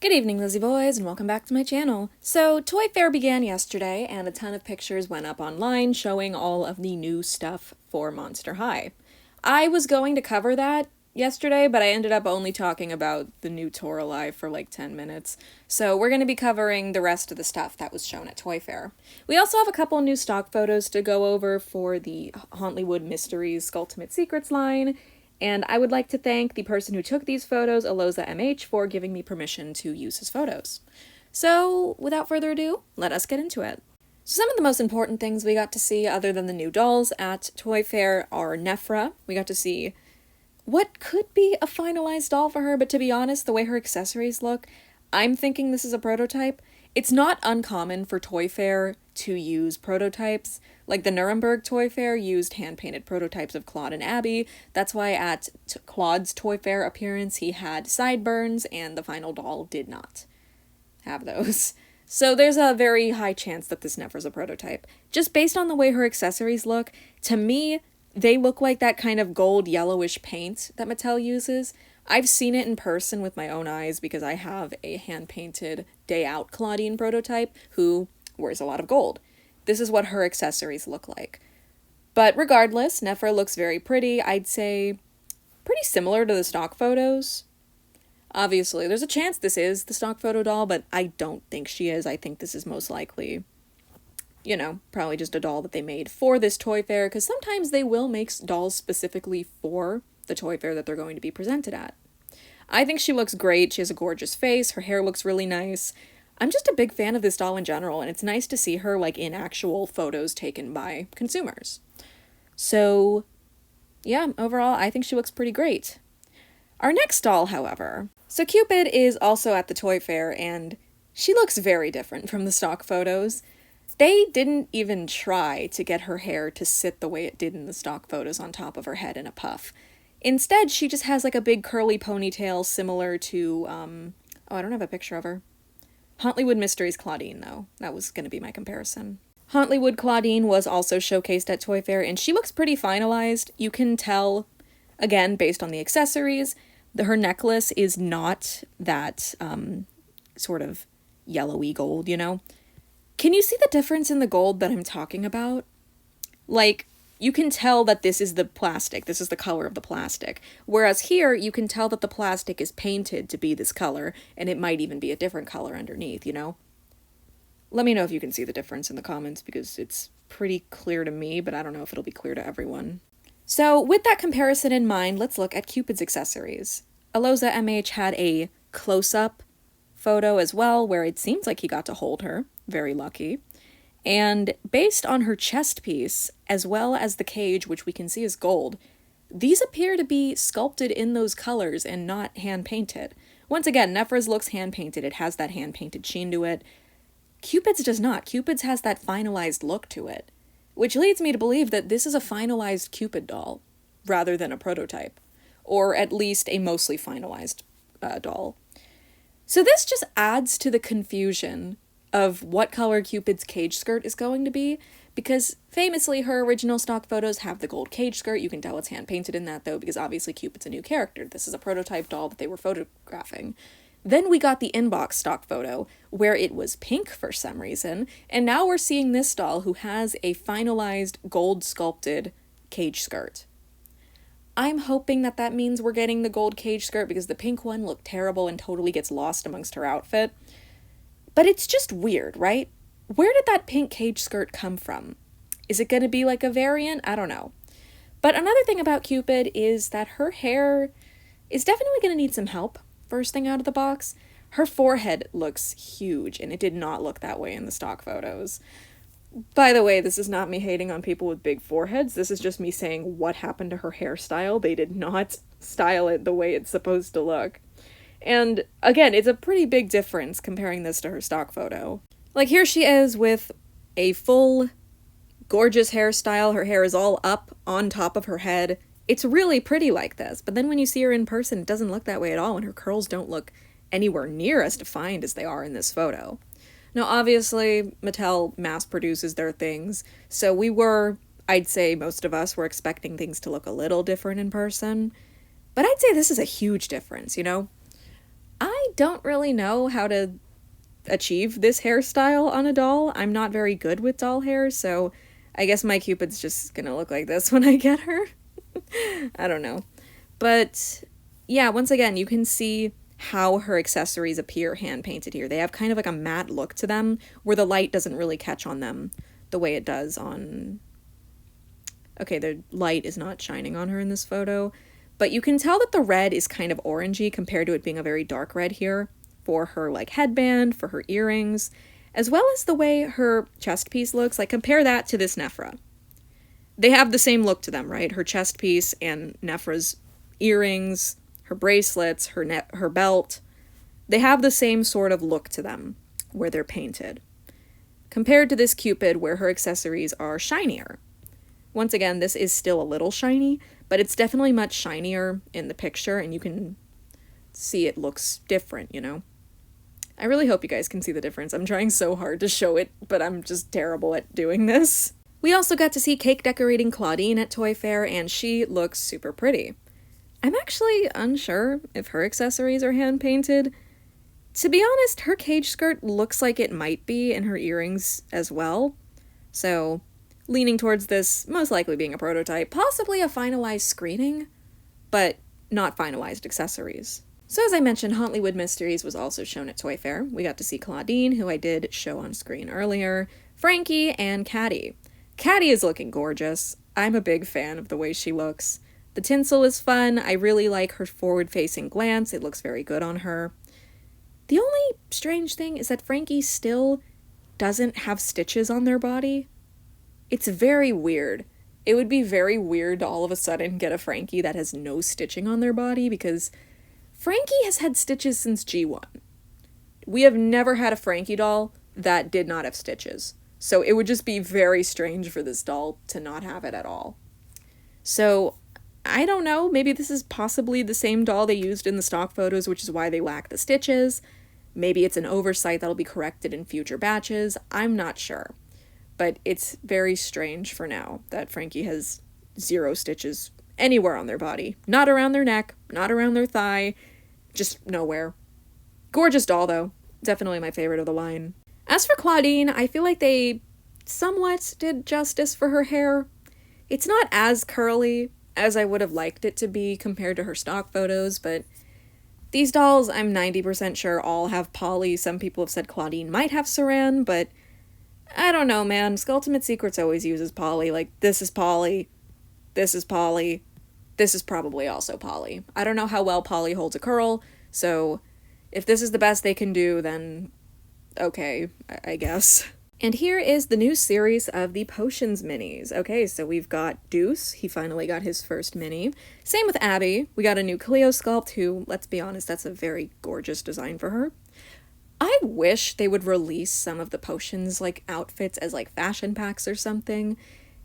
Good evening, Lizzie Boys, and welcome back to my channel. So, Toy Fair began yesterday, and a ton of pictures went up online showing all of the new stuff for Monster High. I was going to cover that yesterday, but I ended up only talking about the new tour alive for like 10 minutes. So we're going to be covering the rest of the stuff that was shown at Toy Fair. We also have a couple new stock photos to go over for the Hauntlywood Mysteries Skulltimate Secrets line, and I would like to thank the person who took these photos, Aloza MH, for giving me permission to use his photos. So, without further ado, let us get into it. So some of the most important things we got to see, other than the new dolls at Toy Fair, are Nefera. We got to see what could be a finalized doll for her, but to be honest, the way her accessories look, I'm thinking this is a prototype. It's not uncommon for Toy Fair to use prototypes. Like the Nuremberg Toy Fair used hand-painted prototypes of Claude and Abby. That's why at Claude's Toy Fair appearance he had sideburns, and the final doll did not have those. So there's a very high chance that this Nefera's a prototype. Just based on the way her accessories look, to me, they look like that kind of gold yellowish paint that Mattel uses. I've seen it in person with my own eyes because I have a hand-painted Day Out Claudine prototype who wears a lot of gold. This is what her accessories look like. But regardless, Nefera looks very pretty. I'd say pretty similar to the stock photos. Obviously, there's a chance this is the stock photo doll, but I don't think she is. I think this is most likely, probably just a doll that they made for this Toy Fair, because sometimes they will make dolls specifically for the Toy Fair that they're going to be presented at. I think she looks great. She has a gorgeous face. Her hair looks really nice. I'm just a big fan of this doll in general, and it's nice to see her in actual photos taken by consumers. So, yeah, overall, I think she looks pretty great. Our next doll, however. So Cupid is also at the Toy Fair, and she looks very different from the stock photos. They didn't even try to get her hair to sit the way it did in the stock photos on top of her head in a puff. Instead, she just has a big curly ponytail similar to, I don't have a picture of her. Hauntlywood Mysteries Claudine, though. That was going to be my comparison. Hauntlywood Claudine was also showcased at Toy Fair, and she looks pretty finalized. You can tell, again, based on the accessories, her necklace is not that, sort of yellowy gold, Can you see the difference in the gold that I'm talking about? You can tell that this is the plastic, this is the color of the plastic. Whereas here, you can tell that the plastic is painted to be this color, and it might even be a different color underneath, Let me know if you can see the difference in the comments, because it's pretty clear to me, but I don't know if it'll be clear to everyone. So, with that comparison in mind, let's look at Cupid's accessories. Aloza MH had a close-up photo as well, where it seems like he got to hold her. Very lucky. And based on her chest piece, as well as the cage, which we can see is gold, these appear to be sculpted in those colors and not hand-painted. Once again, Nefera's looks hand-painted. It has that hand-painted sheen to it. Cupid's does not. Cupid's has that finalized look to it, which leads me to believe that this is a finalized Cupid doll, rather than a prototype, or at least a mostly finalized doll. So this just adds to the confusion of what color Cupid's cage skirt is going to be, because famously her original stock photos have the gold cage skirt. You can tell it's hand-painted in that, though, because obviously Cupid's a new character. This is a prototype doll that they were photographing. Then we got the inbox stock photo, where it was pink for some reason, and now we're seeing this doll who has a finalized gold sculpted cage skirt. I'm hoping that that means we're getting the gold cage skirt, because the pink one looked terrible and totally gets lost amongst her outfit. But it's just weird, right? Where did that pink cage skirt come from? Is it going to be a variant? I don't know. But another thing about Cupid is that her hair is definitely going to need some help, first thing out of the box. Her forehead looks huge, and it did not look that way in the stock photos. By the way, this is not me hating on people with big foreheads. This is just me saying what happened to her hairstyle. They did not style it the way it's supposed to look. And again, it's a pretty big difference comparing this to her stock photo. Here she is with a full, gorgeous hairstyle. Her hair is all up on top of her head. It's really pretty like this, but then when you see her in person, it doesn't look that way at all, and her curls don't look anywhere near as defined as they are in this photo. Now, obviously, Mattel mass produces their things, so I'd say most of us were expecting things to look a little different in person, but I'd say this is a huge difference, I don't really know how to achieve this hairstyle on a doll. I'm not very good with doll hair, so I guess my Cupid's just gonna look like this when I get her. I don't know. But yeah, once again, you can see how her accessories appear hand painted here. They have kind of like a matte look to them where the light doesn't really catch on them the way it does on... Okay, the light is not shining on her in this photo, but you can tell that the red is kind of orangey compared to it being a very dark red here for her like headband, for her earrings, as well as the way her chest piece looks. Like, compare that to this Nefera. They have the same look to them, right? Her chest piece and Nefera's earrings, her bracelets, her belt. They have the same sort of look to them where they're painted. Compared to this Cupid where her accessories are shinier. Once again, this is still a little shiny, but it's definitely much shinier in the picture, and you can see it looks different, you know? I really hope you guys can see the difference. I'm trying so hard to show it, but I'm just terrible at doing this. We also got to see cake decorating Claudine at Toy Fair, and she looks super pretty. I'm actually unsure if her accessories are hand-painted. To be honest, her cage skirt looks like it might be, and her earrings as well. So, leaning towards this most likely being a prototype, possibly a finalized screening, but not finalized accessories. So as I mentioned, Hauntlywood Mysteries was also shown at Toy Fair. We got to see Claudine, who I did show on screen earlier, Frankie, and Caddy. Caddy is looking gorgeous. I'm a big fan of the way she looks. The tinsel is fun. I really like her forward-facing glance. It looks very good on her. The only strange thing is that Frankie still doesn't have stitches on their body. It's very weird. It would be very weird to all of a sudden get a Frankie that has no stitching on their body, because Frankie has had stitches since G1. We have never had a Frankie doll that did not have stitches. So it would just be very strange for this doll to not have it at all. So I don't know, maybe this is possibly the same doll they used in the stock photos, which is why they lack the stitches. Maybe it's an oversight that'll be corrected in future batches. I'm not sure. But it's very strange for now that Frankie has 0 stitches anywhere on their body. Not around their neck, not around their thigh, just nowhere. Gorgeous doll, though. Definitely my favorite of the line. As for Claudine, I feel like they somewhat did justice for her hair. It's not as curly as I would have liked it to be compared to her stock photos, but these dolls, I'm 90% sure all have poly. Some people have said Claudine might have saran, but I don't know, man. Skulltimate Secrets always uses poly. Like, this is poly. This is poly. This is probably also poly. I don't know how well poly holds a curl, so if this is the best they can do, then okay, I guess. And here is the new series of the Potions minis. Okay, so we've got Deuce. He finally got his first mini. Same with Abby. We got a new Cleo sculpt who, let's be honest, that's a very gorgeous design for her. I wish they would release some of the Potions, like, outfits as, like, fashion packs or something.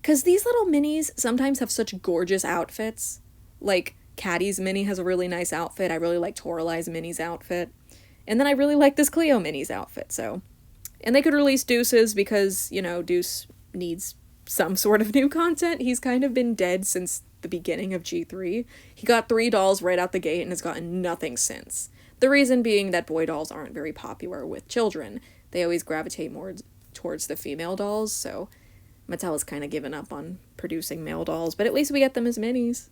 Because these little minis sometimes have such gorgeous outfits. Like, Caddy's mini has a really nice outfit. I really like Toralai's mini's outfit. And then I really like this Cleo mini's outfit, so. And they could release Deuce's because, you know, Deuce needs some sort of new content. He's kind of been dead since the beginning of G3. He got 3 dolls right out the gate and has gotten nothing since. The reason being that boy dolls aren't very popular with children. They always gravitate more towards the female dolls, so Mattel has kind of given up on producing male dolls, but at least we get them as minis.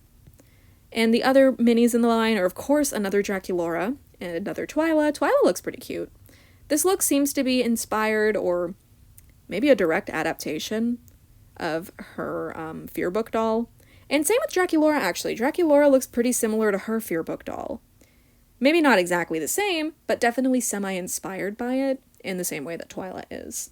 And the other minis in the line are, of course, another Draculaura and another Twyla. Twyla looks pretty cute. This look seems to be inspired, or maybe a direct adaptation of her Fear Book doll. And same with Draculaura, actually. Draculaura looks pretty similar to her Fear Book doll. Maybe not exactly the same, but definitely semi-inspired by it in the same way that Twyla is.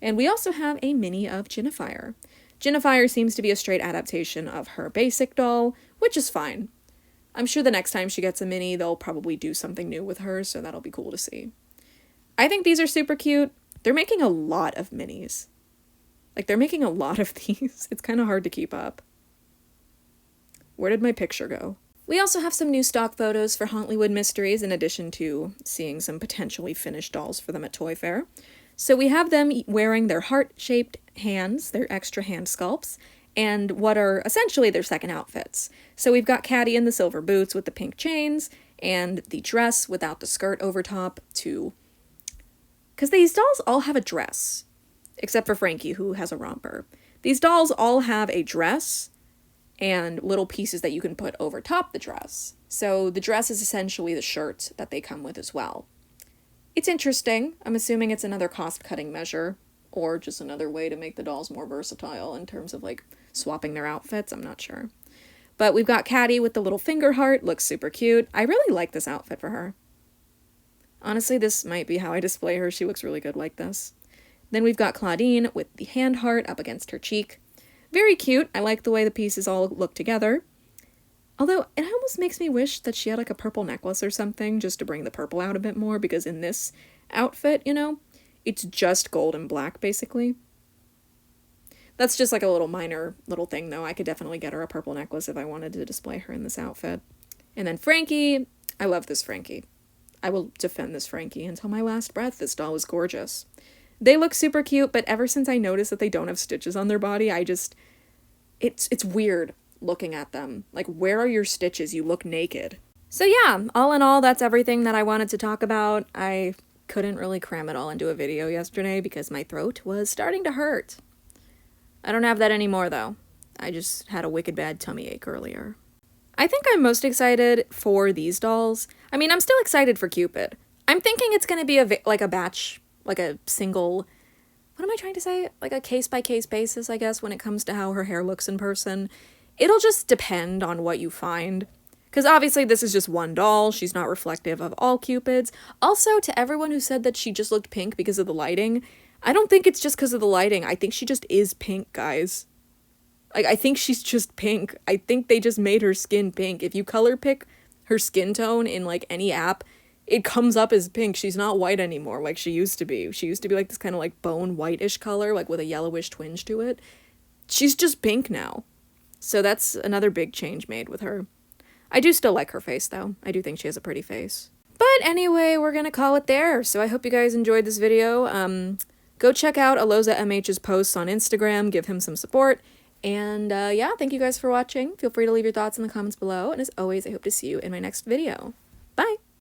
And we also have a mini of Jennifer. Jennifer seems to be a straight adaptation of her basic doll, which is fine. I'm sure the next time she gets a mini, they'll probably do something new with her, so that'll be cool to see. I think these are super cute. They're making a lot of minis. Like, they're making a lot of these. It's kind of hard to keep up. Where did my picture go? We also have some new stock photos for Hauntlywood Mysteries, in addition to seeing some potentially finished dolls for them at Toy Fair. So we have them wearing their heart-shaped hands, their extra hand sculpts, and what are essentially their second outfits. So we've got Caddy in the silver boots with the pink chains, and the dress without the skirt over top to... Because these dolls all have a dress, except for Frankie, who has a romper. These dolls all have a dress and little pieces that you can put over top the dress. So the dress is essentially the shirt that they come with as well. It's interesting. I'm assuming it's another cost-cutting measure, or just another way to make the dolls more versatile in terms of, like, swapping their outfits. I'm not sure. But we've got Caddy with the little finger heart. Looks super cute. I really like this outfit for her. Honestly, this might be how I display her. She looks really good like this. Then we've got Claudine with the hand heart up against her cheek. Very cute. I like the way the pieces all look together. Although, it almost makes me wish that she had like a purple necklace or something just to bring the purple out a bit more, because in this outfit, you know, it's just gold and black, basically. That's just like a little minor little thing, though. I could definitely get her a purple necklace if I wanted to display her in this outfit. And then Frankie. I love this Frankie. I will defend this Frankie until my last breath. This doll is gorgeous. They look super cute, but ever since I noticed that they don't have stitches on their body, it's weird looking at them. Like, where are your stitches? You look naked. So yeah, all in all, that's everything that I wanted to talk about. I couldn't really cram it all into a video yesterday because my throat was starting to hurt. I don't have that anymore, though. I just had a wicked bad tummy ache earlier. I think I'm most excited for these dolls. I mean, I'm still excited for Cupid. I'm thinking it's going to be like a batch, like a single, what am I trying to say? Like a case-by-case basis, I guess, when it comes to how her hair looks in person. It'll just depend on what you find. Because obviously this is just one doll. She's not reflective of all Cupids. Also, to everyone who said that she just looked pink because of the lighting, I don't think it's just because of the lighting. I think she just is pink, guys. Like, I think she's just pink. I think they just made her skin pink. If you color pick her skin tone in, like, any app, it comes up as pink. She's not white anymore like she used to be. She used to be, like, this kind of, like, bone whitish color, like, with a yellowish twinge to it. She's just pink now. So that's another big change made with her. I do still like her face, though. I do think she has a pretty face. But anyway, we're gonna call it there. So I hope you guys enjoyed this video. Go check out Aloza MH's posts on Instagram. Give him some support. And yeah, thank you guys for watching. Feel free to leave your thoughts in the comments below. And as always, I hope to see you in my next video. Bye!